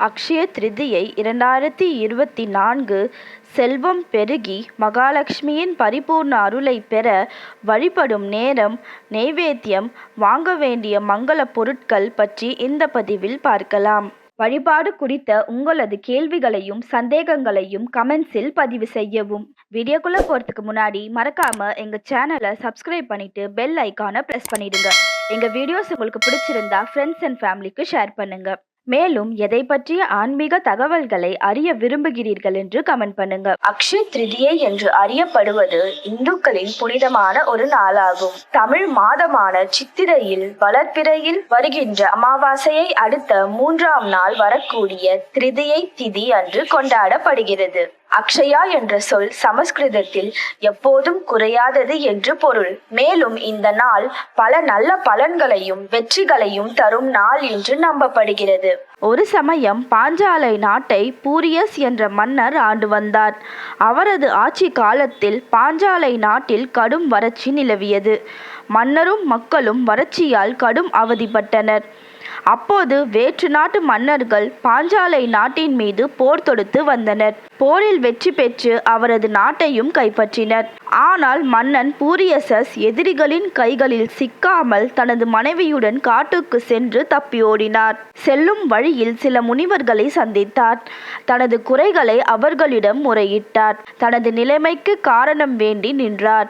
அக்ஷய திருதியை 2024 செல்வம் பெருகி மகாலட்சுமியின் பரிபூர்ண அருளை பெற வழிபடும் நேரம், நைவேத்தியம், வாங்க வேண்டிய மங்கள பொருட்கள் பற்றி இந்த பதிவில் பார்க்கலாம். வழிபாடு குறித்த உங்களது கேள்விகளையும் சந்தேகங்களையும் கமெண்ட்ஸில் பதிவு செய்யவும். வீடியோக்குள்ள போறதுக்கு முன்னாடி மறக்காம எங்க சேனலை சப்ஸ்கிரைப் பண்ணிட்டு பெல் ஐக்கானை பிரஸ் பண்ணிடுங்க. எங்க வீடியோஸ் உங்களுக்கு பிடிச்சிருந்தா ஃப்ரெண்ட்ஸ் அண்ட் ஃபேமிலிக்கு ஷேர் பண்ணுங்க. மேலும் எதை பற்றிய ஆன்மீக தகவல்களை அறிய விரும்புகிறீர்கள் என்று கமெண்ட் பண்ணுங்க. அக்ஷய திருதியை என்று அறியப்படுவது இந்துக்களின் புனிதமான ஒரு நாளாகும். தமிழ் மாதமான சித்திரையில் வளர்பிறையில் வருகின்ற அமாவாசையை அடுத்த 3ஆம் நாள் வரக்கூடிய திருதியை திதி அன்று கொண்டாடப்படுகிறது. அக்ஷயா என்ற சொல் சமஸ்கிருதத்தில் எப்போதும் குறையாதது என்று பொருள். மேலும் இந்த நாள் பல நல்ல பலன்களையும் வெற்றிகளையும் தரும் நாள் என்று நம்பப்படுகிறது. ஒரு சமயம் பாஞ்சாலை நாட்டை பூரியஸ் என்ற மன்னர் ஆண்டு வந்தார். அவரது ஆட்சி காலத்தில் பாஞ்சாலை நாட்டில் கடும் வறட்சி நிலவியது. மன்னரும் மக்களும் வறட்சியால் கடும் அவதிப்பட்டனர். அப்போது வேற்று நாட்டு மன்னர்கள் பாஞ்சாலை நாட்டின் மீது போர் தொடுத்து வந்தனர். போரில் வெற்றி பெற்று அவரது நாட்டையும் கைப்பற்றினர். ஆனால் மன்னன் பூரியசஸ் எதிரிகளின் கைகளில் சிக்காமல் தனது மனைவியுடன் காட்டுக்கு சென்று தப்பி ஓடினார். செல்லும் வழியில் சில முனிவர்களை சந்தித்தார். தனது குறைகளை அவர்களிடம் முறையிட்டார். தனது நிலைமைக்கு காரணம் வேண்டி நின்றார்.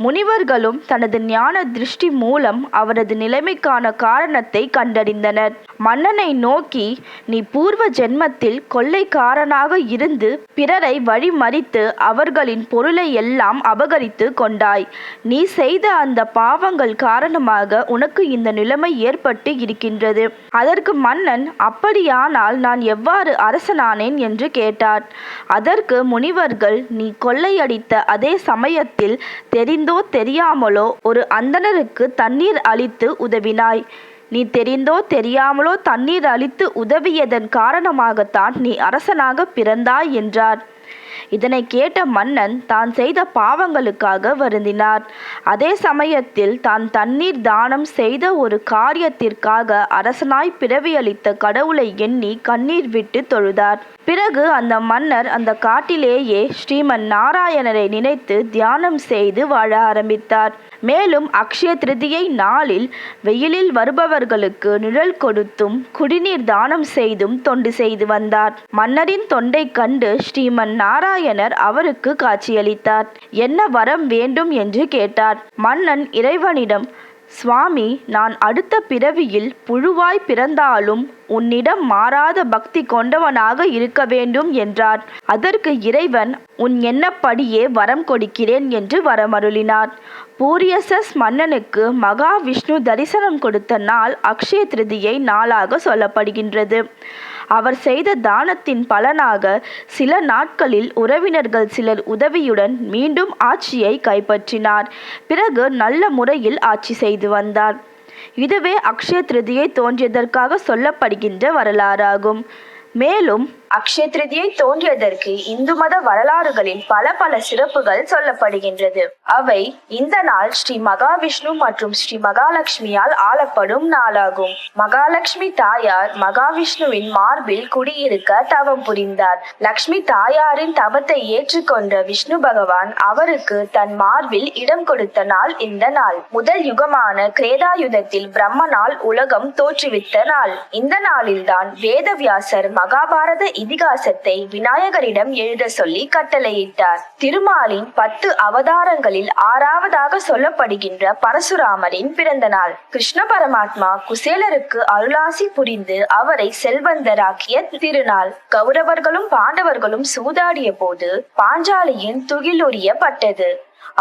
முனிவர்களும் தனது ஞான திருஷ்டி மூலம் அவரது நிலைமைக்கான காரணத்தை கண்டறிந்தனர். மன்னனை நோக்கி, நீ பூர்வ ஜென்மத்தில் கொள்ளைக்காரனாக இருந்து பிறரை வழிமறித்து அவர்களின் பொருளை எல்லாம் அபகரித்து கொண்டாய். நீ செய்த அந்த பாவங்கள் காரணமாக உனக்கு இந்த நிலைமை ஏற்பட்டு இருக்கின்றது. அதற்கு மன்னன், அப்படியானால் நான் எவ்வாறு அரசனானேன் என்று கேட்டார். அதற்கு முனிவர்கள், நீ கொள்ளையடித்த அதே சமயத்தில் தெரிந்தோ தெரியாமலோ ஒரு அந்தணருக்கு தண்ணீர் அளித்து உதவினாய். நீ தெரிந்தோ தெரியாமலோ தண்ணீர் அளித்து உதவியதன் காரணமாகத்தான் நீ அரசனாக பிறந்தாய் என்றார். இதனை கேட்ட மன்னன் தான் செய்த பாவங்களுக்காக வருந்தினார். அதே சமயத்தில் தான் தண்ணீர் தானம் செய்த ஒரு காரியத்திற்காக அரசனாய் பிறவியளித்த கடவுளை எண்ணி கண்ணீர் விட்டு தொழுதார். பிறகு அந்த மன்னர் அந்த காட்டிலேயே ஸ்ரீமன் நாராயணரை நினைத்து தியானம் செய்து வாழ ஆரம்பித்தார். மேலும் அக்ஷய திருதியை நாளில் வெயிலில் வருபவர்களுக்கு நிழல் கொடுத்தும் குடிநீர் தானம் செய்தும் தொண்டு செய்து வந்தார். மன்னரின் தொண்டை கண்டு ஸ்ரீமன் நாராயணர் அவருக்கு காட்சியளித்தார். என்ன வரம் வேண்டும் என்று கேட்டார். மன்னன் இறைவனிடம், சுவாமி, நான் அடுத்த பிறவியில் புழுவாய் பிறந்தாலும் உன்னிடம் மாறாத பக்தி கொண்டவனாக இருக்க வேண்டும் என்றார். அதற்கு இறைவன், உன் எண்ணப்படியே வரம் கொடுக்கிறேன் என்று வரமருளினார். பூரியசஸ் மன்னனுக்கு மகாவிஷ்ணு தரிசனம் கொடுத்த நாள் அக்ஷய திருதியை நாளாக சொல்லப்படுகின்றது. அவர் செய்த தானத்தின் பலனாக சில நாட்களில் உறவினர்கள் சிலர் உதவியுடன் மீண்டும் ஆட்சியை கைப்பற்றினார். பிறகு நல்ல முறையில் ஆட்சி செய்து வந்தார். இதுவே அக்ஷய திருதியை தோன்றியதற்காக சொல்லப்படுகின்ற வரலாறாகும். மேலும் அக்ஷய திருதியை தோன்றியதற்கு இந்து மத வரலாறுகளில் பல சிறப்புகள் சொல்லப்படுகின்றது. அவை, இந்த நாள் ஸ்ரீ மகாவிஷ்ணு மற்றும் ஸ்ரீ மகாலட்சுமியால் ஆளப்படும் நாளாகும். மகாலட்சுமி தாயார் மகாவிஷ்ணுவின் மார்பில் குடியிருக்க தவம் புரிந்தார். லக்ஷ்மி தாயாரின் தவத்தை ஏற்றுக்கொண்ட விஷ்ணு பகவான் அவருக்கு தன் மார்பில் இடம் கொடுத்த நாள் இந்த நாள். முதல் யுகமான கிரேதாயுதத்தில் பிரம்மனால் உலகம் தோற்றுவித்த நாள். இந்த நாளில்தான் வேதவியாசர் மகாபாரத இதிகாசத்தை விநாயகரிடம் எழுத சொல்லி கட்டளையிட்டார். திருமாலின் 10 அவதாரங்களில் 6ஆவதாக சொல்லப்படுகின்ற பரசுராமரின் பிறந்த நாள். கிருஷ்ண பரமாத்மா குசேலருக்கு அருளாசி புரிந்து அவரை செல்வந்தராக்கிய திருநாள். கௌரவர்களும் பாண்டவர்களும் சூதாடிய போது பாஞ்சாலியின் துகிலுரியப்பட்டது.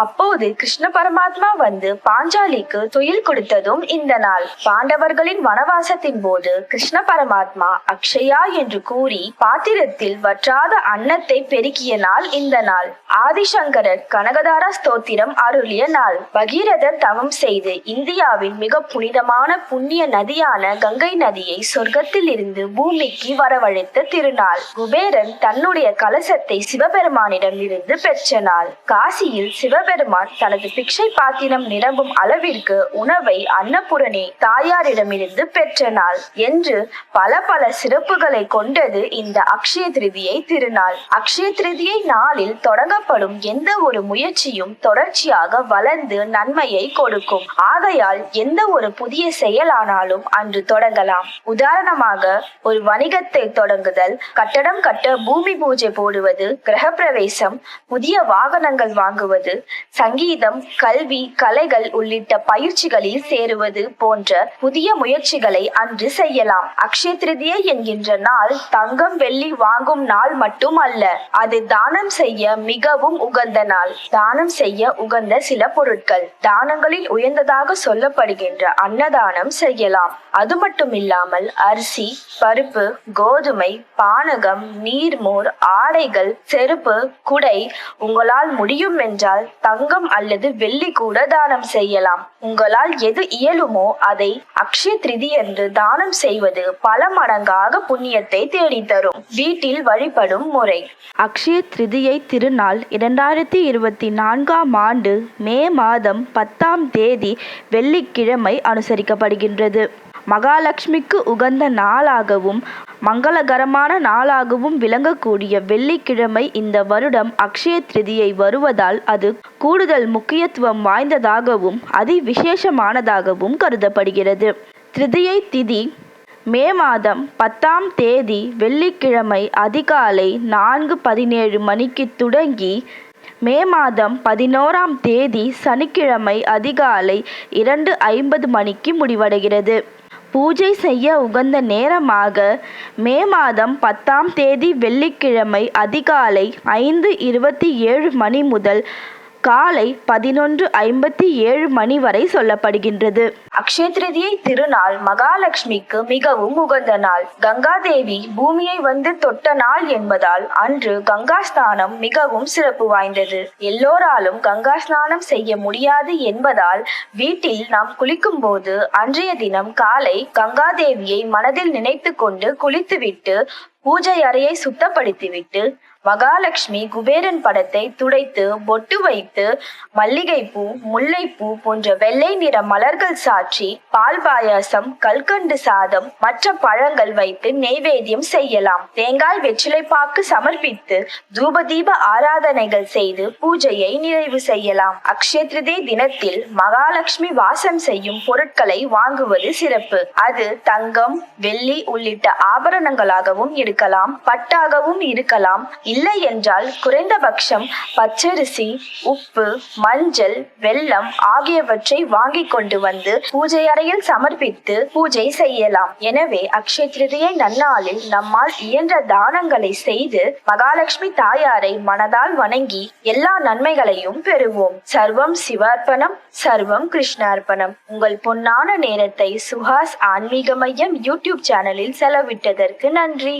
அப்போது கிருஷ்ண பரமாத்மா வந்து பாஞ்சாலிக்கு துயில் கொடுத்ததும் இந்த நாள். பாண்டவர்களின் வனவாசத்தின் போது கிருஷ்ண பரமாத்மா அக்ஷயா என்று கூறி பாத்திரத்தில் வற்றாத அன்னத்தை பெருக்கிய நாள் இந்த நாள். ஆதிசங்கரர் கனகதார ஸ்தோத்திரம் அருளிய நாள். பகீரதர் தவம் செய்து இந்தியாவின் மிக புனிதமான புண்ணிய நதியான கங்கை நதியை சொர்க்கத்தில் இருந்து பூமிக்கு வரவழைத்த திருநாள். குபேரன் தன்னுடைய கலசத்தை சிவபெருமானிடம் இருந்து பெற்ற நாள். காசியில் சிவ சிவபெருமான் தனது பிக்ஷை பாத்திரம் நிரம்பும் அளவிற்கு உணவை அன்னபூரணி தாயாரிடமிருந்து பெற்ற நாள் என்று பல சிறப்புகளை கொண்டது இந்த அக்ஷய திருதியை திருநாள். அக்ஷய திருதியை நாளில் தொடங்கப்படும் எந்த ஒரு முயற்சியும் தொடர்ச்சியாக வளர்ந்து நன்மையை கொடுக்கும். ஆகையால் எந்த ஒரு புதிய செயலானாலும் அன்று தொடங்கலாம். உதாரணமாக ஒரு வணிகத்தை தொடங்குதல், கட்டடம் கட்ட பூமி பூஜை போடுவது, கிரகப்பிரவேசம், புதிய வாகனங்கள் வாங்குவது, சங்கீதம், கல்வி, கலைகள் உள்ளிட்ட பயிற்சிகளில் சேருவது போன்ற புதிய முயற்சிகளை அன்று செய்யலாம். அக்ஷய திருதியை என்கின்ற நாள் தங்கம் வெள்ளி வாங்கும் நாள் மட்டும் அல்ல, அது தானம் செய்ய மிகவும் உகந்த நாள். தானம் செய்ய உகந்த சில பொருட்கள். தானங்களில் உயர்ந்ததாக சொல்லப்படுகின்ற அன்னதானம் செய்யலாம். அது மட்டும் இல்லாமல் அரிசி, பருப்பு, கோதுமை, பானகம், நீர்மோர், ஆடைகள், செருப்பு, குடை, உங்களால் முடியும் என்றால் தங்கம் அல்லது வெள்ளி கூட தானம் செய்யலாம். உங்களால் எது இயலுமோ அதை அக்ஷய திருதி என்று தானம் செய்வது பல மடங்காக புண்ணியத்தை தேடித்தரும். வீட்டில் வழிபடும் முறை. அக்ஷய திருதியை திருநாள் 2024ஆம் ஆண்டு மே மாதம் 10ஆம் தேதி வெள்ளிக்கிழமை அனுசரிக்கப்படுகின்றது. மகாலட்சுமிக்கு உகந்த நாளாகவும் மங்களகரமான நாளாகவும் விளங்கக்கூடிய வெள்ளிக்கிழமை இந்த வருடம் அக்ஷய திருதியை வருவதால் அது கூடுதல் முக்கியத்துவம் வாய்ந்ததாகவும் அதிவிசேஷமானதாகவும் கருதப்படுகிறது. திருதியை திதி மே மாதம் 10ஆம் தேதி வெள்ளிக்கிழமை அதிகாலை 4:17 மணிக்கு தொடங்கி மே மாதம் 11ஆம் தேதி சனிக்கிழமை அதிகாலை 2:50 மணிக்கு முடிவடைகிறது. பூஜை செய்ய உகந்த நேரமாக மே மாதம் 10ஆம் தேதி வெள்ளிக்கிழமை அதிகாலை 5:27 மணி முதல் காலை 11:57 மணி வரை சொல்லப்படுகின்றது. அக்ஷய திருதியை திருநாள் மகாலட்சுமிக்கு மிகவும் உகந்த நாள். கங்கா தேவி பூமியை வந்து தொட்ட நாள் என்பதால் அன்று கங்கா ஸ்நானம் மிகவும் சிறப்பு வாய்ந்தது. எல்லோராலும் கங்கா ஸ்நானம் செய்ய முடியாது என்பதால் வீட்டில் நாம் குளிக்கும் போது அன்றைய தினம் காலை கங்கா தேவியை மனதில் நினைத்து கொண்டு குளித்துவிட்டு பூஜை அறையை சுத்தப்படுத்திவிட்டு மகாலட்சுமி குபேரன் படத்தை துடைத்து பொட்டு வைத்து மல்லிகைப்பூ, முல்லைப்பூ போன்ற வெள்ளை நிற மலர்கள் சாற்றி பால் பாயாசம், கல்கண்டு சாதம், மற்ற பழங்கள் வைத்து நெய்வேத்தியம் செய்யலாம். தேங்காய் வெற்றிலைப்பாக்கு சமர்ப்பித்து தூபதீப ஆராதனைகள் செய்து பூஜையை நிறைவு செய்யலாம். அக்ஷய திருதியை தினத்தில் மகாலட்சுமி வாசம் செய்யும் பொருட்களை வாங்குவது சிறப்பு. அது தங்கம், வெள்ளி உள்ளிட்ட ஆபரணங்களாகவும் இருக்கலாம், பட்டாகவும் இருக்கலாம். இல்லை என்றால் குறைந்தபட்சம் பச்சரிசி, உப்பு, மஞ்சள், வெல்லம் ஆகியவற்றை வாங்கி கொண்டு வந்து பூஜை அறையில் சமர்ப்பித்து பூஜை செய்யலாம். எனவே அக்ஷய திருதியை நன்னாளில் நம்மால் இயன்ற தானங்களை செய்து மகாலட்சுமி தாயாரை மனதால் வணங்கி எல்லா நன்மைகளையும் பெறுவோம். சர்வம் சிவார்ப்பணம், சர்வம் கிருஷ்ணார்ப்பணம். உங்கள் பொன்னான நேரத்தை சுஹாஸ் ஆன்மீக மையம் யூடியூப் சேனலில் செலவிட்டதற்கு நன்றி.